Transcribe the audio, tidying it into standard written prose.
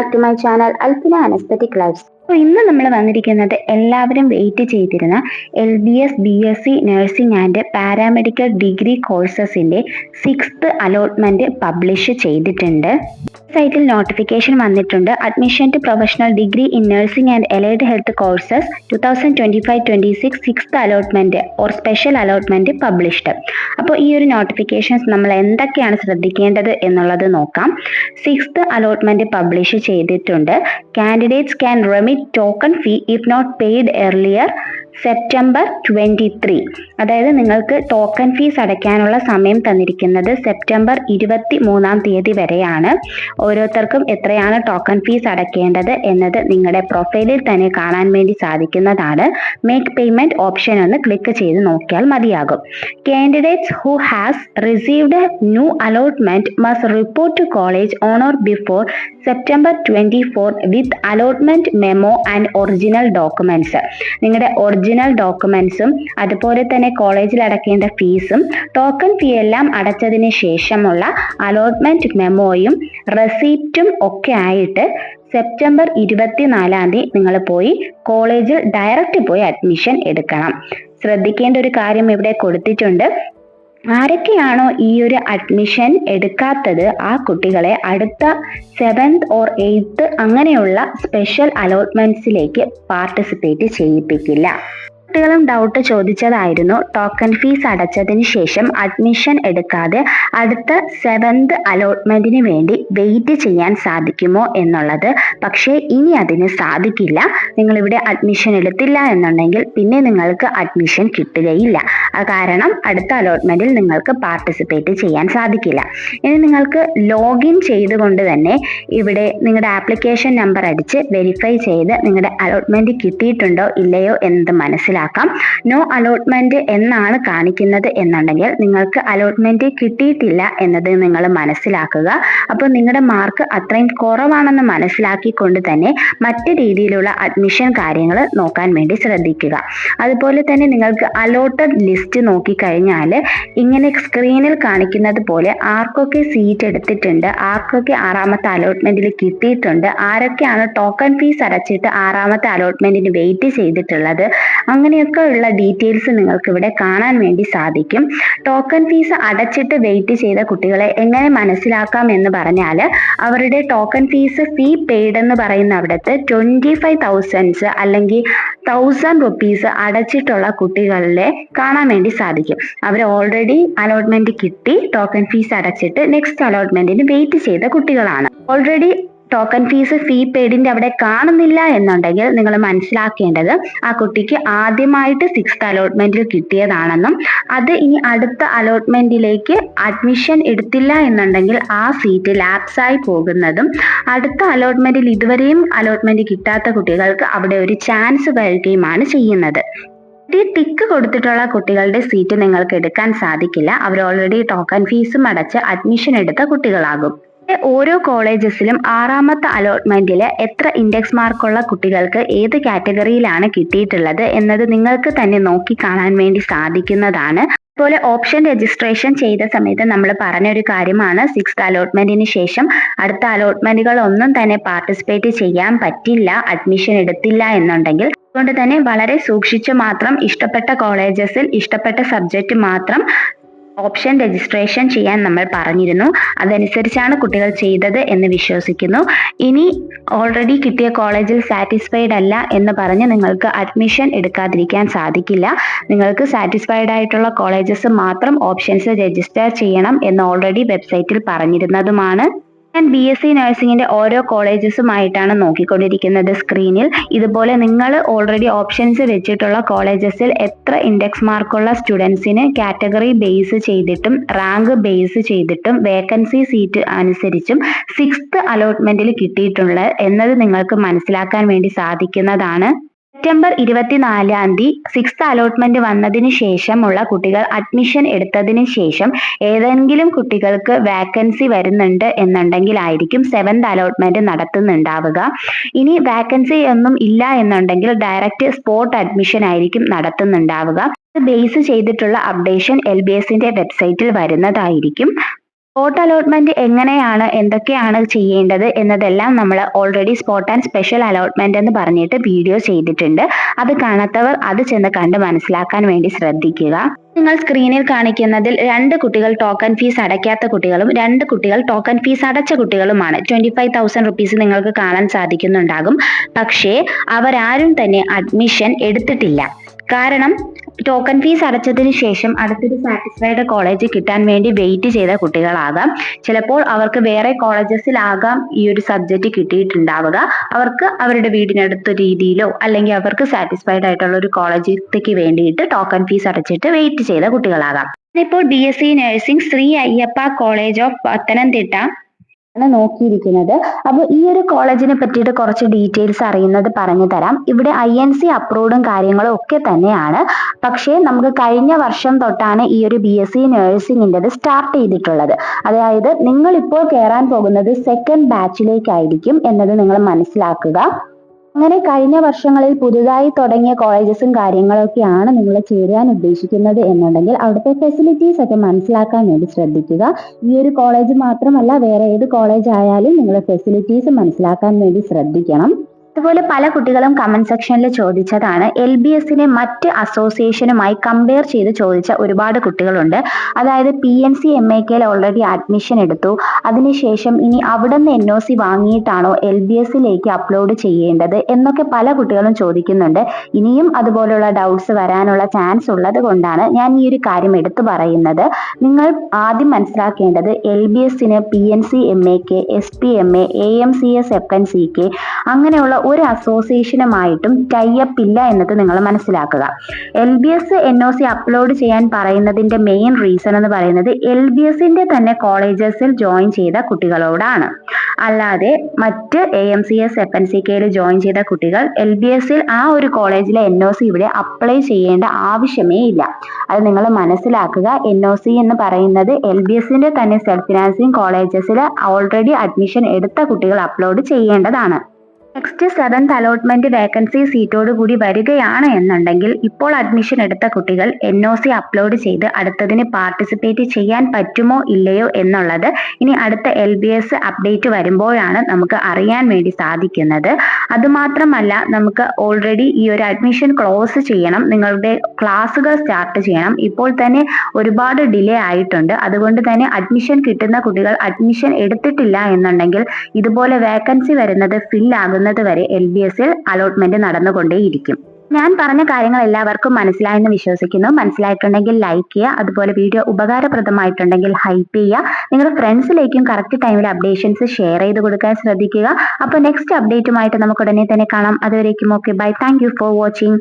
Back to my channel Alfina anaesthetic lifes. അപ്പോൾ ഇന്ന് നമ്മൾ വന്നിരിക്കുന്നത് എല്ലാവരും വെയിറ്റ് ചെയ്തിരുന്ന LBS BSc nursing and paramedical degree കോഴ്സസിന്റെ 6th അലോട്ട്മെന്റ് പബ്ലിഷ് ചെയ്തിട്ടുണ്ട്. സൈറ്റിൽ നോട്ടിഫിക്കേഷൻ വന്നിട്ടുണ്ട്. Admission to professional degree in nursing and allied health courses 2025-26 6th allotment or special allotment published. അപ്പോൾ ഈ ഒരു നോട്ടിഫിക്കേഷൻസ് നമ്മൾ എന്തൊക്കെയാണ് ശ്രദ്ധിക്കേണ്ടത് എന്നുള്ളത് നോക്കാം. 6th അലോട്ട്മെന്റ് പബ്ലിഷ് ചെയ്തിട്ടുണ്ട്. Candidates can remit token fee if not paid earlier September 23. അതായത് നിങ്ങൾക്ക് ടോക്കൺ ഫീസ് അടയ്ക്കാനുള്ള സമയം തന്നിരിക്കുന്നത് സെപ്റ്റംബർ 23 വരെയാണ്. ഓരോരുത്തർക്കും എത്രയാണ് ടോക്കൺ ഫീസ് അടയ്ക്കേണ്ടത് എന്നത് നിങ്ങളുടെ പ്രൊഫൈലിൽ തന്നെ കാണാൻ വേണ്ടി സാധിക്കുന്നതാണ്. മേക്ക് പേയ്മെന്റ് ഓപ്ഷൻ ഒന്ന് ക്ലിക്ക് ചെയ്ത് നോക്കിയാൽ മതിയാകും. Candidates who has received new allotment must report to college on or before September 24 with allotment memo and original documents. നിങ്ങളുടെ ഒറിജിനൽ ഡോക്യുമെന്റ്സും അതുപോലെ തന്നെ കോളേജിൽ അടയ്ക്കേണ്ട ഫീസും ടോക്കൺ ഫീ എല്ലാം അടച്ചതിന് ശേഷമുള്ള അലോട്ട്മെന്റ് മെമ്മോയും റെസീപ്റ്റും ഒക്കെ ആയിട്ട് സെപ്റ്റംബർ 24 നിങ്ങൾ പോയി കോളേജിൽ ഡയറക്റ്റ് പോയി അഡ്മിഷൻ എടുക്കണം. ശ്രദ്ധിക്കേണ്ട ഒരു കാര്യം ഇവിടെ കൊടുത്തിട്ടുണ്ട്. ആരൊക്കെയാണോ ഈ ഒരു അഡ്മിഷൻ എടുക്കാത്തത് ആ കുട്ടികളെ അടുത്ത 7th or 8th അങ്ങനെയുള്ള സ്പെഷ്യൽ അലോട്ട്മെന്റ്സിലേക്ക് പാർട്ടിസിപ്പേറ്റ് ചെയ്യിപ്പിക്കില്ല. കുട്ടികളും ഡൗട്ട് ചോദിച്ചതായിരുന്നു, ടോക്കൺ ഫീസ് അടച്ചതിന് ശേഷം അഡ്മിഷൻ എടുക്കാതെ അടുത്ത 7th അലോട്ട്മെന്റിന് വേണ്ടി വെയിറ്റ് ചെയ്യാൻ സാധിക്കുമോ എന്നുള്ളത്. പക്ഷേ ഇനി അതിന് സാധിക്കില്ല. നിങ്ങളിവിടെ അഡ്മിഷൻ എടുത്തില്ല എന്നുണ്ടെങ്കിൽ പിന്നെ നിങ്ങൾക്ക് അഡ്മിഷൻ കിട്ടുകയില്ല. കാരണം അടുത്ത അലോട്ട്മെന്റിൽ നിങ്ങൾക്ക് പാർട്ടിസിപ്പേറ്റ് ചെയ്യാൻ സാധിക്കില്ല. ഇനി നിങ്ങൾക്ക് ലോഗിൻ ചെയ്തുകൊണ്ട് തന്നെ ഇവിടെ നിങ്ങളുടെ ആപ്ലിക്കേഷൻ നമ്പർ അടിച്ച് വെരിഫൈ ചെയ്ത് നിങ്ങളുടെ അലോട്ട്മെന്റ് കിട്ടിയിട്ടുണ്ടോ ഇല്ലയോ എന്നത് മനസ്സിലാക്കാം. നോ അലോട്ട്മെന്റ് എന്നാണ് കാണിക്കുന്നത് എന്നുണ്ടെങ്കിൽ നിങ്ങൾക്ക് അലോട്ട്മെന്റ് കിട്ടിയിട്ടില്ല എന്നത് നിങ്ങൾ മനസ്സിലാക്കുക. അപ്പോൾ നിങ്ങളുടെ മാർക്ക് അത്രയും കുറവാണെന്ന് മനസ്സിലാക്കിക്കൊണ്ട് തന്നെ മറ്റു രീതിയിലുള്ള അഡ്മിഷൻ കാര്യങ്ങൾ നോക്കാൻ വേണ്ടി ശ്രദ്ധിക്കുക. അതുപോലെ തന്നെ നിങ്ങൾക്ക് അലോട്ടഡ് ലിസ്റ്റ് നോക്കിക്കഴിഞ്ഞാൽ ഇങ്ങനെ സ്ക്രീനിൽ കാണിക്കുന്നത് പോലെ ആർക്കൊക്കെ സീറ്റ് എടുത്തിട്ടുണ്ട്, ആർക്കൊക്കെ 6ാമത്തെ അലോട്ട്മെന്റിൽ കിട്ടിയിട്ടുണ്ട്, ആരൊക്കെയാണ് ടോക്കൺ ഫീസ് അടച്ചിട്ട് 6ാമത്തെ അലോട്ട്മെന്റിന് വെയിറ്റ് ചെയ്തിട്ടുള്ളത്, അങ്ങനെയൊക്കെ ഉള്ള ഡീറ്റെയിൽസ് നിങ്ങൾക്ക് ഇവിടെ കാണാൻ വേണ്ടി സാധിക്കും. ടോക്കൺ ഫീസ് അടച്ചിട്ട് വെയിറ്റ് ചെയ്ത കുട്ടികളെ എങ്ങനെ മനസ്സിലാക്കാം എന്ന് പറഞ്ഞാൽ അവരുടെ ടോക്കൺ ഫീസ് ഫീ പെയ്ഡ് എന്ന് പറയുന്ന അവിടുത്തെ 25,000 അല്ലെങ്കിൽ 1,000 rupees അടച്ചിട്ടുള്ള കുട്ടികളെ കാണാൻ വേണ്ടി സാധിക്കും. അവർ ഓൾറെഡി അലോട്ട്മെന്റ് കിട്ടി ടോക്കൺ ഫീസ് അടച്ചിട്ട് നെക്സ്റ്റ് അലോട്ട്മെന്റിന് വെയിറ്റ് ചെയ്ത കുട്ടികളാണ്. ഓൾറെഡി ടോക്കൺ ഫീസ് ഫീ പെയ്ഡിന്റെ അവിടെ കാണുന്നില്ല എന്നുണ്ടെങ്കിൽ നിങ്ങൾ മനസ്സിലാക്കേണ്ടത് ആ കുട്ടിക്ക് ആദ്യമായിട്ട് 6th അലോട്ട്മെന്റിൽ കിട്ടിയതാണെന്നും അത് ഇനി അടുത്ത അലോട്ട്മെന്റിലേക്ക് അഡ്മിഷൻ എടുത്തില്ല എന്നുണ്ടെങ്കിൽ ആ സീറ്റ് ലാപ്സായി പോകുന്നതും അടുത്ത അലോട്ട്മെന്റിൽ ഇതുവരെയും അലോട്ട്മെന്റ് കിട്ടാത്ത കുട്ടികൾക്ക് അവിടെ ഒരു ചാൻസ് വരികയുമാണ് ചെയ്യുന്നത്. ടിക്ക് കൊടുത്തിട്ടുള്ള കുട്ടികളുടെ സീറ്റ് നിങ്ങൾക്ക് എടുക്കാൻ സാധിക്കില്ല. അവർ ഓൾറെഡി ടോക്കൺ ഫീസും അടച്ച് അഡ്മിഷൻ എടുത്ത കുട്ടികളാകും. ഓരോ കോളേജസിലും 6ാമത്തെ അലോട്ട്മെന്റിൽ എത്ര ഇൻഡെക്സ് മാർക്കുള്ള കുട്ടികൾക്ക് ഏത് കാറ്റഗറിയിലാണ് കിട്ടിയിട്ടുള്ളത് എന്നത് നിങ്ങൾക്ക് തന്നെ നോക്കി കാണാൻ വേണ്ടി സാധിക്കുന്നതാണ്. അതുപോലെ ഓപ്ഷൻ രജിസ്ട്രേഷൻ ചെയ്ത സമയത്ത് നമ്മൾ പറഞ്ഞൊരു കാര്യമാണ്, 6th അലോട്ട്മെന്റിന് ശേഷം അടുത്ത അലോട്ട്മെന്റുകൾ ഒന്നും തന്നെ പാർട്ടിസിപ്പേറ്റ് ചെയ്യാൻ പറ്റില്ല അഡ്മിഷൻ എടുത്തില്ല എന്നുണ്ടെങ്കിൽ. അതുകൊണ്ട് തന്നെ വളരെ സൂക്ഷിച്ച് മാത്രം ഇഷ്ടപ്പെട്ട കോളേജസിൽ ഇഷ്ടപ്പെട്ട സബ്ജക്റ്റ് മാത്രം ഓപ്ഷൻ രജിസ്ട്രേഷൻ ചെയ്യാൻ നമ്മൾ പറഞ്ഞിരുന്നു. അതനുസരിച്ചാണ് കുട്ടികൾ ചെയ്തത് എന്ന് വിശ്വസിക്കുന്നു. ഇനി ഓൾറെഡി കിട്ടിയ കോളേജിൽ സാറ്റിസ്ഫൈഡ് അല്ല എന്ന് പറഞ്ഞ് നിങ്ങൾക്ക് അഡ്മിഷൻ എടുക്കാതിരിക്കാൻ സാധിക്കില്ല. നിങ്ങൾക്ക് സാറ്റിസ്ഫൈഡ് ആയിട്ടുള്ള കോളേജസ് മാത്രം ഓപ്ഷൻസ് രജിസ്റ്റർ ചെയ്യണം എന്ന് ഓൾറെഡി വെബ്സൈറ്റിൽ പറഞ്ഞിരുന്നതുമാണ്. ഞാൻ BSc നഴ്സിംഗിന്റെ ഓരോ കോളേജസുമായിട്ടാണ് നോക്കിക്കൊണ്ടിരിക്കുന്നത് സ്ക്രീനിൽ. ഇതുപോലെ നിങ്ങൾ ഓൾറെഡി ഓപ്ഷൻസ് വെച്ചിട്ടുള്ള കോളേജസിൽ എത്ര ഇൻഡെക്സ് മാർക്കുള്ള സ്റ്റുഡൻസിന് കാറ്റഗറി ബേസ് ചെയ്തിട്ടും റാങ്ക് ബേസ് ചെയ്തിട്ടും വേക്കൻസി സീറ്റ് അനുസരിച്ചും 6th അലോട്ട്മെന്റിൽ കിട്ടിയിട്ടുള്ള എന്നത് നിങ്ങൾക്ക് മനസ്സിലാക്കാൻ വേണ്ടി സാധിക്കുന്നതാണ്. സെപ്റ്റംബർ 24 6th അലോട്ട്മെന്റ് വന്നതിന് ശേഷമുള്ള കുട്ടികൾ അഡ്മിഷൻ എടുത്തതിന് ശേഷം ഏതെങ്കിലും കുട്ടികൾക്ക് വാക്കൻസി വരുന്നുണ്ട് എന്നുണ്ടെങ്കിൽ ആയിരിക്കും 7th അലോട്ട്മെന്റ് നടത്തുന്നുണ്ടാവുക. ഇനി വാക്കൻസി ഒന്നും ഇല്ല എന്നുണ്ടെങ്കിൽ ഡയറക്റ്റ് സ്പോട്ട് അഡ്മിഷൻ ആയിരിക്കും നടത്തുന്നുണ്ടാവുക. ബേസ് ചെയ്തിട്ടുള്ള അപ്ഡേഷൻ LBSന്റെ വെബ്സൈറ്റിൽ വരുന്നതായിരിക്കും. സ്പോട്ട് അലോട്ട്മെന്റ് എങ്ങനെയാണ്, എന്തൊക്കെയാണ് ചെയ്യേണ്ടത് എന്നതെല്ലാം നമ്മൾ already spot and special allotment എന്ന് പറഞ്ഞിട്ട് വീഡിയോ ചെയ്തിട്ടുണ്ട്. അത് കാണാത്തവർ അത് ചെന്ന് കണ്ട് മനസ്സിലാക്കാൻ വേണ്ടി ശ്രദ്ധിക്കുക. നിങ്ങൾ സ്ക്രീനിൽ കാണിക്കുന്നതിൽ 2 കുട്ടികൾ ടോക്കൺ ഫീസ് അടയ്ക്കാത്ത കുട്ടികളും 2 കുട്ടികൾ ടോക്കൺ ഫീസ് അടച്ച കുട്ടികളുമാണ്. 25,000 റുപ്പീസ് നിങ്ങൾക്ക് കാണാൻ സാധിക്കുന്നുണ്ടാകും. പക്ഷേ അവരാരും തന്നെ അഡ്മിഷൻ എടുത്തിട്ടില്ല. കാരണം ടോക്കൺ ഫീസ് അടച്ചതിന് ശേഷം അടുത്തൊരു സാറ്റിസ്ഫൈഡ് കോളേജ് കിട്ടാൻ വേണ്ടി വെയിറ്റ് ചെയ്ത കുട്ടികളാകാം. ചിലപ്പോൾ അവർക്ക് വേറെ കോളേജസിലാകാം ഈ ഒരു സബ്ജക്റ്റ് കിട്ടിയിട്ടുണ്ടാവുക. അവർക്ക് അവരുടെ വീടിനടുത്ത രീതിയിലോ അല്ലെങ്കിൽ അവർക്ക് സാറ്റിസ്ഫൈഡ് ആയിട്ടുള്ള ഒരു കോളേജിലേക്ക് വേണ്ടിയിട്ട് ടോക്കൺ ഫീസ് അടച്ചിട്ട് വെയിറ്റ് ചെയ്ത കുട്ടികളാകാം. ഇപ്പോൾ BSc nursing Shri Ayyappa college of Pathanamthitta ആണ് നോക്കിയിരിക്കുന്നത്. അപ്പോൾ ഈ ഒരു കോളേജിനെ പറ്റിയിട്ട് കുറച്ച് ഡീറ്റെയിൽസ് അറിയുന്നത് പറഞ്ഞു തരാം. ഇവിടെ INC അപ്രൂവ്ഡും കാര്യങ്ങളും ഒക്കെ തന്നെയാണ്. പക്ഷേ നമുക്ക് കഴിഞ്ഞ വർഷം തൊട്ടാണ് ഈ ഒരു BSc നഴ്സിംഗിൻ്റെത് സ്റ്റാർട്ട് ചെയ്തിട്ടുള്ളത്. അതായത് നിങ്ങൾ ഇപ്പോൾ കയറാൻ പോകുന്നത് സെക്കൻഡ് ബാച്ചിലേക്കായിരിക്കും എന്നത് നിങ്ങൾ മനസ്സിലാക്കുക. അങ്ങനെ കഴിഞ്ഞ വർഷങ്ങളിൽ പുതുതായി തുടങ്ങിയ കോളേജസും കാര്യങ്ങളൊക്കെയാണ് നിങ്ങൾ ചേരാൻ ഉദ്ദേശിക്കുന്നത് എന്നുണ്ടെങ്കിൽ അവിടുത്തെ ഫെസിലിറ്റീസ് ഒക്കെ മനസ്സിലാക്കാൻ വേണ്ടി ശ്രദ്ധിക്കുക. ഈ ഒരു കോളേജ് മാത്രമല്ല, വേറെ ഏത് കോളേജ് ആയാലും നിങ്ങൾ ഫെസിലിറ്റീസ് മനസ്സിലാക്കാൻ വേണ്ടി ശ്രദ്ധിക്കണം. അതുപോലെ പല കുട്ടികളും കമന്റ് സെക്ഷനിൽ ചോദിച്ചതാണ്, LBSനെ മറ്റ് അസോസിയേഷനുമായി കമ്പയർ ചെയ്ത് ചോദിച്ച ഒരുപാട് കുട്ടികളുണ്ട്. അതായത് PNC MAKയിൽ ഓൾറെഡി അഡ്മിഷൻ എടുത്തു, അതിനുശേഷം ഇനി അവിടെ നിന്ന് NOC വാങ്ങിയിട്ടാണോ LBSലേക്ക് അപ്ലോഡ് ചെയ്യേണ്ടത് എന്നൊക്കെ പല കുട്ടികളും ചോദിക്കുന്നുണ്ട്. ഇനിയും അതുപോലുള്ള ഡൗട്ട്സ് വരാനുള്ള ചാൻസ് ഉള്ളത് കൊണ്ടാണ് ഞാൻ ഈ ഒരു കാര്യം എടുത്തു പറയുന്നത്. നിങ്ങൾ ആദ്യം മനസ്സിലാക്കേണ്ടത് LBSന് PNC MAK, SPMA, AMCS FNCK അങ്ങനെയുള്ള ഒരു അസോസിയേഷനുമായിട്ടും ടൈപ്പ് ഇല്ല എന്നത് നിങ്ങൾ മനസ്സിലാക്കുക. LBS NOC അപ്ലോഡ് ചെയ്യാൻ പറയുന്നതിന്റെ മെയിൻ റീസൺ എന്ന് പറയുന്നത് LBSന്റെ തന്നെ കോളേജസിൽ ജോയിൻ ചെയ്ത കുട്ടികളോടാണ്. അല്ലാതെ മറ്റ് AMCS FNCKയിൽ ജോയിൻ ചെയ്ത കുട്ടികൾ LBSൽ ആ ഒരു കോളേജിലെ NOC ഇവിടെ അപ്ലൈ ചെയ്യേണ്ട ആവശ്യമേ ഇല്ല. അത് നിങ്ങൾ മനസ്സിലാക്കുക. NOC എന്ന് പറയുന്നത് LBSന്റെ തന്നെ സെൽഫ് ഫിനാൻസിങ് കോളേജസിൽ ഓൾറെഡി അഡ്മിഷൻ എടുത്ത കുട്ടികൾ അപ്ലോഡ് ചെയ്യേണ്ടതാണ്. നെക്സ്റ്റ് 7th അലോട്ട്മെന്റ് വേക്കൻസി സീറ്റോട് കൂടി വരികയാണ് എന്നുണ്ടെങ്കിൽ ഇപ്പോൾ അഡ്മിഷൻ എടുത്ത കുട്ടികൾ NOC അപ്ലോഡ് ചെയ്ത് അടുത്തതിന് പാർട്ടിസിപ്പേറ്റ് ചെയ്യാൻ പറ്റുമോ ഇല്ലയോ എന്നുള്ളത് ഇനി അടുത്ത LBS അപ്ഡേറ്റ് വരുമ്പോഴാണ് നമുക്ക് അറിയാൻ വേണ്ടി സാധിക്കുന്നത്. അതുമാത്രമല്ല, നമുക്ക് ഓൾറെഡി ഈ ഒരു അഡ്മിഷൻ ക്ലോസ് ചെയ്യണം, നിങ്ങളുടെ ക്ലാസ്സുകൾ സ്റ്റാർട്ട് ചെയ്യണം. ഇപ്പോൾ തന്നെ ഒരുപാട് ഡിലേ ആയിട്ടുണ്ട്. അതുകൊണ്ട് തന്നെ അഡ്മിഷൻ കിട്ടുന്ന കുട്ടികൾ അഡ്മിഷൻ എടുത്തിട്ടില്ല എന്നുണ്ടെങ്കിൽ ഇതുപോലെ വേക്കൻസി വരുന്നത് ഫിൽ ആകുന്നത് വരെ LBSൽ അലോട്ട്മെന്റ് നടന്നുകൊണ്ടേയിരിക്കും. ഞാൻ പറഞ്ഞ കാര്യങ്ങൾ എല്ലാവർക്കും മനസ്സിലായെന്ന് വിശ്വസിക്കുന്നു. മനസ്സിലായിട്ടുണ്ടെങ്കിൽ ലൈക്ക് ചെയ്യുക. അതുപോലെ വീഡിയോ ഉപകാരപ്രദമായിട്ടുണ്ടെങ്കിൽ ഹൈപ്പ് ചെയ്യുക. നിങ്ങളുടെ ഫ്രണ്ട്സിലേക്കും കറക്റ്റ് ടൈമിൽ അപ്ഡേഷൻസ് ഷെയർ ചെയ്ത് കൊടുക്കാൻ ശ്രദ്ധിക്കുക. അപ്പോൾ നെക്സ്റ്റ് അപ്ഡേറ്റുമായിട്ട് നമുക്ക് ഉടനെ തന്നെ കാണാം. അതുവരേക്കും okay bye. Thank you for watching.